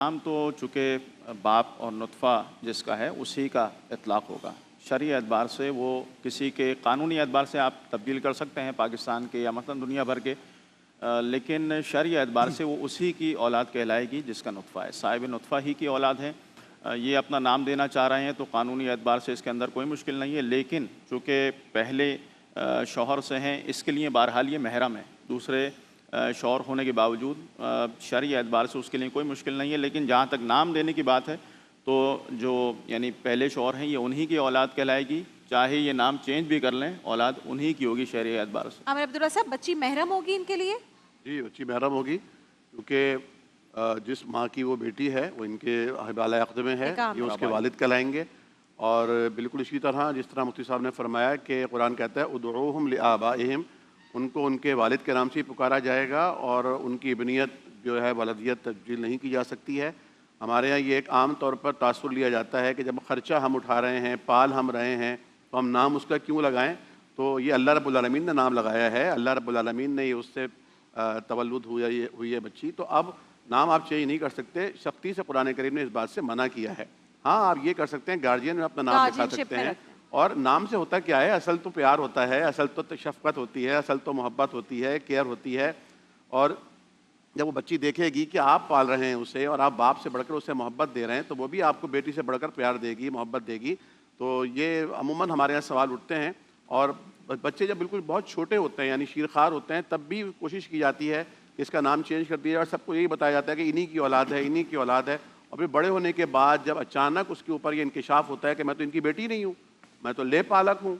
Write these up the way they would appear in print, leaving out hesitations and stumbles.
नाम तो चूँकि बाप और नुत्फ़ा जिसका है उसी का इत्लाक़ होगा। शरई एतबार से वो किसी के कानूनी एतबार से आप तब्दील कर सकते हैं पाकिस्तान के या मसलन दुनिया भर के, लेकिन शरई एतबार से वो उसी की औलाद कहलाएगी जिसका नुत्फ़ा है, साहिब नुत्फ़ा ही की औलाद है। ये अपना नाम देना चाह रहे हैं तो कानूनी एतबार से इसके अंदर कोई मुश्किल नहीं है, लेकिन चूँकि पहले शौहर से हैं इसके लिए बहरहाल ये महरम है। दूसरे शौहर होने के बावजूद शरई एतबार से उसके लिए कोई मुश्किल नहीं है। लेकिन जहाँ तक नाम देने की बात है तो जो यानी पहले शौहर हैं ये उन्हीं की औलाद कहलाएगी, चाहे ये नाम चेंज भी कर लें औलाद उन्हीं की होगी शरई एतबार से। आमिर अब्दुल्ला साहब, बच्ची महरम होगी इनके लिए? जी, बच्ची महरम होगी क्योंकि जिस माँ की वो बेटी है वो इनके हिबाल अक़द में है, ये उसके वालिद कहलाएंगे। और बिल्कुल इसी तरह जिस तरह मुफ्ती साहब ने फरमाया कि कुरान कहता है उदऊहुम लिआबाइहिम, उनको उनके वालिद के नाम से ही पुकारा जाएगा और उनकी इब्नियत जो है वलदियत तब्दील नहीं की जा सकती है। हमारे यहाँ ये एक आम तौर पर तासुर लिया जाता है कि जब ख़र्चा हम उठा रहे हैं, पाल हम रहे हैं, तो हम नाम उसका क्यों लगाएं। तो ये अल्लाह रब्बुल आलमीन ने नाम लगाया है, अल्लाह रब्बुल आलमीन ने ये उससे तवल्लुद हुई है बच्ची, तो अब नाम आप चेंज नहीं कर सकते। सख्ती से कुरान करीम ने इस बात से मना किया है। हाँ, आप ये कर सकते हैं, गार्जियन में अपना नाम लिखा सकते हैं। और नाम से होता क्या है, असल तो प्यार होता है, असल तो शफ़क़त होती है, असल तो मोहब्बत होती है, केयर होती है। और जब वो बच्ची देखेगी कि आप पाल रहे हैं उसे और आप बाप से बढ़कर उसे मोहब्बत दे रहे हैं, तो वो भी आपको बेटी से बढ़कर प्यार देगी, मोहब्बत देगी। तो ये अमूमन हमारे यहाँ सवाल उठते हैं। और बच्चे जब बिल्कुल बहुत छोटे होते हैं यानी शीरखार होते हैं, तब भी कोशिश की जाती है कि इसका नाम चेंज कर दिया जाए और सबको यही बताया जाता है कि इन्हीं की औलाद है, इन्हीं की औलाद है। और फिर बड़े होने के बाद जब अचानक उसके ऊपर ये इंकिशाफ होता है कि मैं तो इनकी बेटी नहीं हूँ, मैं तो ले पालक हूँ,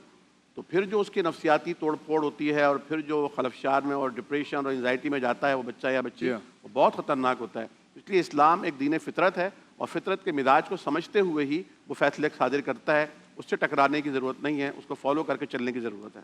तो फिर जो उसकी नफ्सियाती तोड़ फोड़ होती है और फिर जो खलफशार में और डिप्रेशन और एंजाइटी में जाता है वो बच्चा या बच्ची, वो बहुत ख़तरनाक होता है। इसलिए इस्लाम एक दीन फितरत है और फितरत के मिजाज को समझते हुए ही वो फैसले सादिर करता है। उससे टकराने की ज़रूरत नहीं है, उसको फॉलो करके चलने की ज़रूरत है।